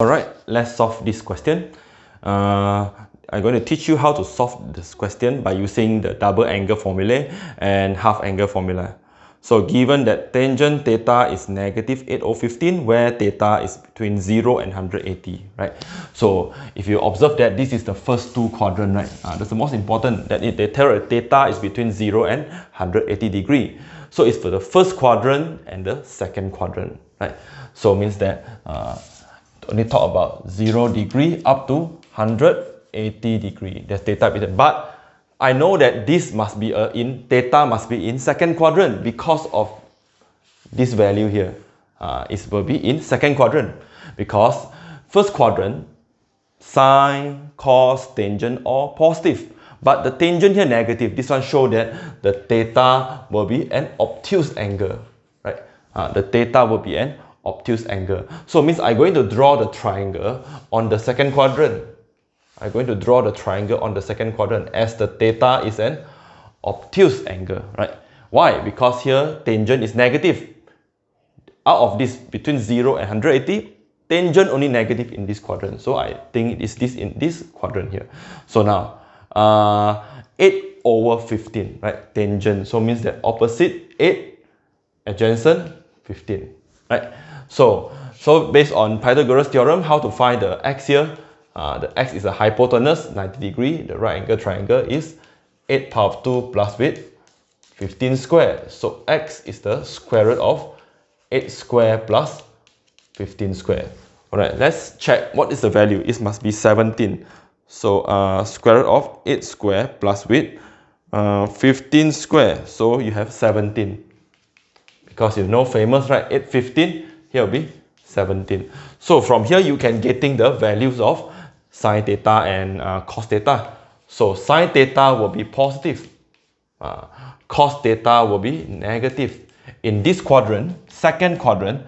Alright, let's solve this question. I'm going to teach you how to solve this question by using the double angle formula and half angle formula. So given that tangent theta is negative 8015, where theta is between 0 and 180, right? So if you observe that this is the first two quadrant, right? That's the most important, that the theta is between 0 and 180 degree. So it's for the first quadrant and the second quadrant, right? So it means that only talk about 0 degree up to 180 degree. That's theta. But I know that this must be theta must be in second quadrant because of this value here. It will be in second quadrant because first quadrant, sine, cos, tangent all positive. But the tangent here negative. This one show that the theta will be an obtuse angle, right? The theta will be an obtuse angle. So it means I'm going to draw the triangle on the second quadrant. I'm going to draw the triangle on the second quadrant as the theta is an obtuse angle, right? Why? Because here tangent is negative. Out of this, between 0 and 180, tangent only negative in this quadrant. So I think it is this in this quadrant here. So now, 8 over 15, right? Tangent. So means that opposite 8, adjacent 15, right? So based on Pythagoras theorem, how to find the x here? The x is a hypotenuse, 90 degree. The right angle triangle is 8 power of 2 plus with 15 square. So x is the square root of 8 square plus 15 square. Alright, let's check what is the value. It must be 17. So square root of 8 square plus with 15 square. So you have 17. Because you know famous, right? 8, 15. Here will be 17. So from here you can getting the values of sine theta and cos theta. So sine theta will be positive. Cos theta will be negative. In this quadrant, second quadrant,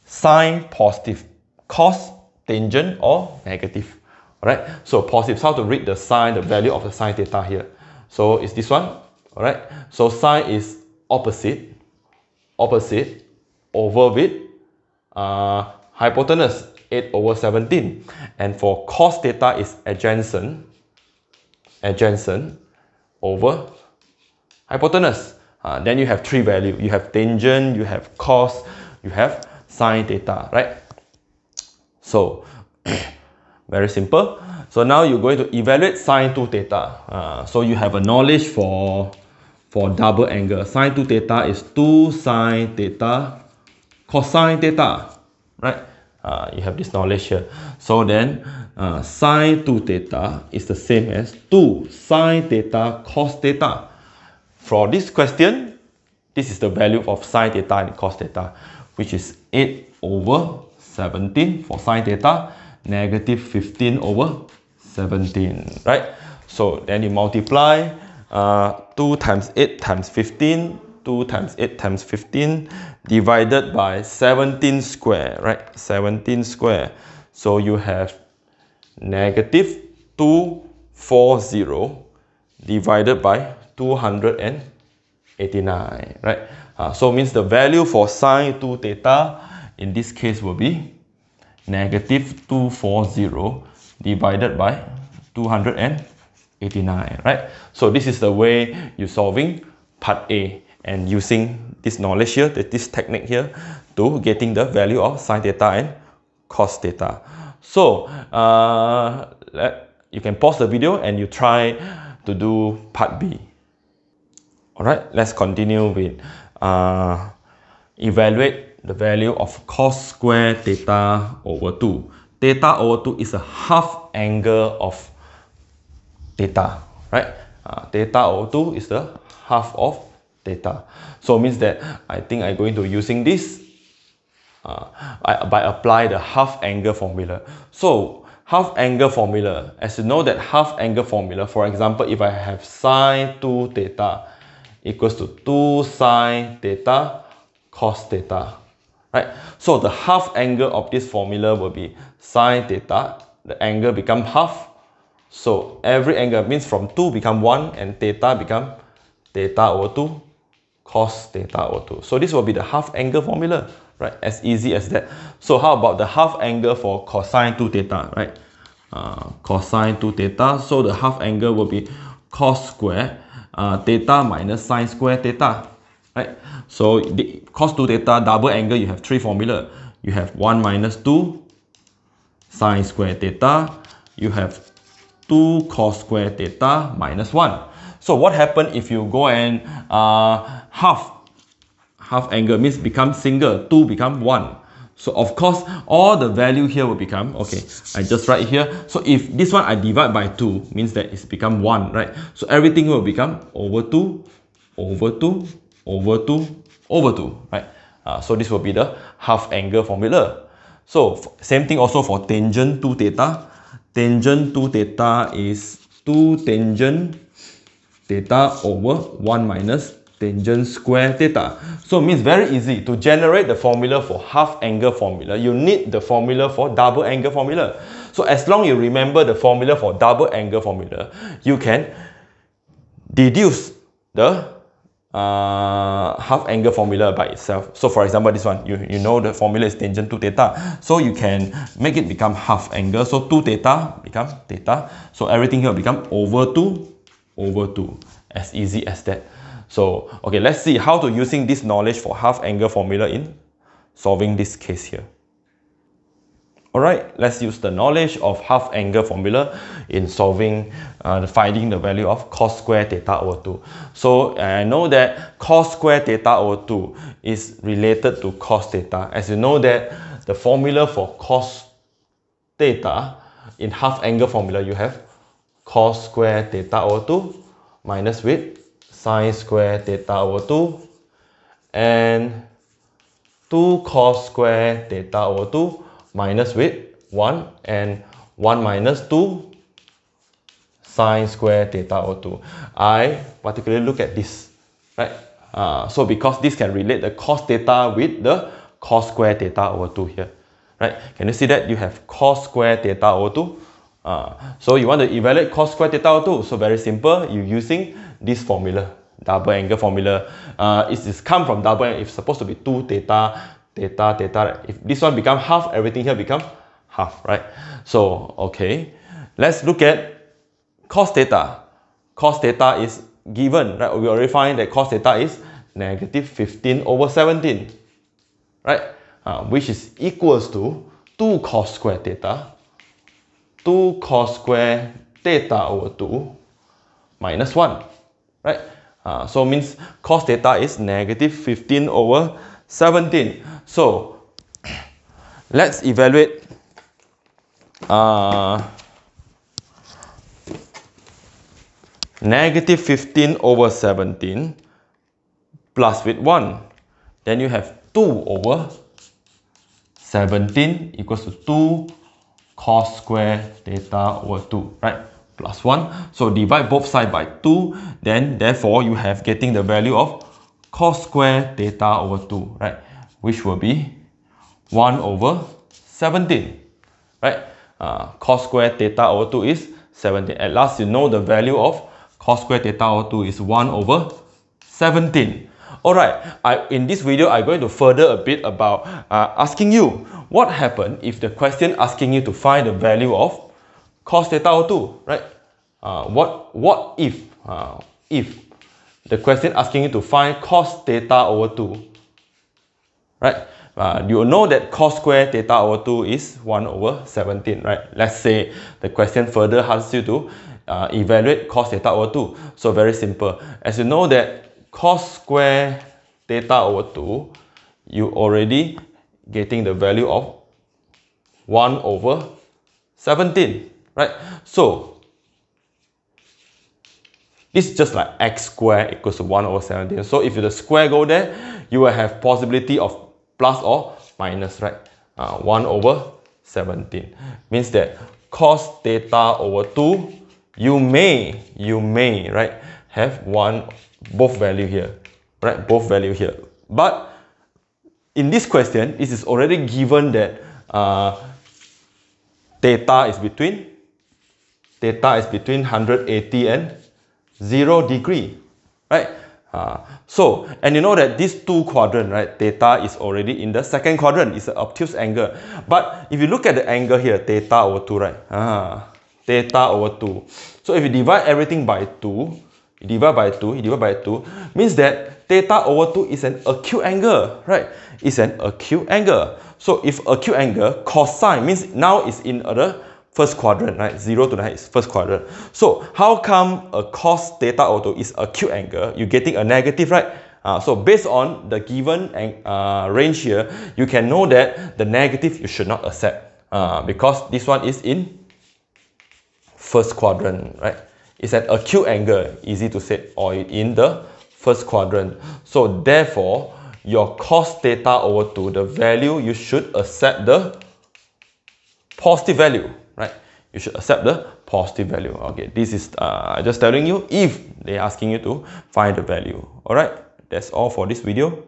sine positive, cos tangent or negative. Alright, so positive. So how to read the sine, the value of the sine theta here? So it's this one. Alright, so sine is opposite over with hypotenuse 8 over 17, and for cos theta is adjacent over hypotenuse. Then you have three values. You have tangent, you have cos, you have sine theta, right? So very simple. So now you're going to evaluate sine 2 theta. So you have a knowledge for double angle. Sine 2 theta is 2 sine theta cosine theta, right? You have this knowledge here. So then sine 2 theta is the same as 2 sine theta cos theta. For this question, this is the value of sine theta and cos theta, which is 8 over 17 for sine theta, negative 15 over 17, right? So then you multiply 2 times 8 times 15, 2 times 8 times 15 divided by 17 square, right? 17 square. So you have negative 240 divided by 289, right? So means the value for sine 2 theta in this case will be negative 240 divided by 289, right? So this is the way you're solving part A and using this knowledge here, this technique here, to getting the value of sine theta and cos theta. So you can pause the video and you try to do part B. Alright, let's continue with evaluate the value of cos square theta over 2. Theta over 2 is a half angle of theta, right? Theta over 2 is the half of theta. So it means that I think I'm going to using this by apply the half angle formula. So half angle formula, as you know that half angle formula, for example, if I have sine 2 theta equals to 2 sine theta cos theta, right? So the half angle of this formula will be sine theta, the angle become half. So every angle means from 2 become 1 and theta become theta over 2 cos theta over 2. So this will be the half angle formula, right? As easy as that. So how about the half angle for cosine 2 theta, right? Cosine 2 theta. So the half angle will be cos square theta minus sine square theta, right? So the cos 2 theta double angle, you have three formula. You have 1 minus 2 sine square theta. You have 2 cos square theta minus 1. So what happened if you go and half angle means become single, 2 become 1. So of course all the value here will become, okay, I just write here. So if this one I divide by 2 means that it's become 1, right? So everything will become over 2 over 2 over 2 over 2, right? So this will be the half angle formula. So same thing also for tangent 2 theta. Tangent 2 theta is 2 tangent theta over 1 minus tangent square theta. So it means very easy to generate the formula for half angle formula. You need the formula for double angle formula. So as long as you remember the formula for double angle formula, you can deduce the half angle formula by itself. So for example, this one, you know the formula is tangent 2 theta. So you can make it become half angle. So 2 theta become theta. So everything here become over 2 over 2. As easy as that. So okay, let's see how to using this knowledge for half angle formula in solving this case here. Alright, let's use the knowledge of half angle formula in solving finding the value of cos square theta over 2. So I know that cos square theta over 2 is related to cos theta. As you know that the formula for cos theta in half angle formula, you have cos square theta over 2 minus with sine square theta over 2 and 2 cos square theta over 2 minus with 1 and 1 minus 2 sine square theta over 2. I particularly look at this, right? So because this can relate the cos theta with the cos square theta over 2 here, right? Can you see that you have cos square theta over 2? So you want to evaluate cos square theta over 2. So very simple, you're using this formula, double angle formula. It is come from double angle. It's supposed to be 2 theta, theta, theta. If this one become half, everything here become half, right? So, okay, let's look at cos theta. Cos theta is given, right? We already find that cos theta is negative 15 over 17, right? Which is equals to 2 cos square theta, 2 cos square theta over 2 minus 1, right? So means cos theta is negative 15 over 17. So let's evaluate negative 15 over 17 plus with 1. Then you have 2 over 17 equals to 2 cos square theta over 2, right? Plus 1. So divide both sides by 2. Then therefore you have getting the value of cos square theta over 2, right? Which will be 1 over 17, right? Cos square theta over 2 is 17. At last you know the value of cos square theta over 2 is 1 over 17. Alright, in this video I'm going to further a bit about asking you what happened if the question asking you to find the value of cos theta over 2, right? What if the question asking you to find cos theta over 2, right? You know that cos square theta over 2 is 1 over 17, right? Let's say the question further asks you to evaluate cos theta over 2. So very simple. As you know that cos square theta over 2, you already getting the value of 1 over 17, right? So this is just like x squared equals to 1 over 17. So if the square go there, you will have possibility of plus or minus, right? 1 over 17 means that cos theta over 2, you may, right, have both value here, right? Both value here. But in this question, it is already given that theta is between 180 and 0 degree, right? And you know that this 2 quadrant, right, theta is already in the second quadrant. It's an obtuse angle. But if you look at the angle here, theta over 2, right? Theta over 2. So if you divide everything by 2, you divide by 2, means that theta over 2 is an acute angle, right? It's an acute angle. So if acute angle, cosine means now it's in the first quadrant, right? 0 to 9 is first quadrant. So how come a cos theta over 2 is acute angle? You're getting a negative, right? So based on the given range here, you can know that the negative you should not accept because this one is in first quadrant, right? It's an acute angle, easy to say, or in the first quadrant. So therefore, your cos theta over 2, the value you should accept the positive value, right? You should accept the positive value. Okay, this is just telling you if they're asking you to find the value. All right, that's all for this video.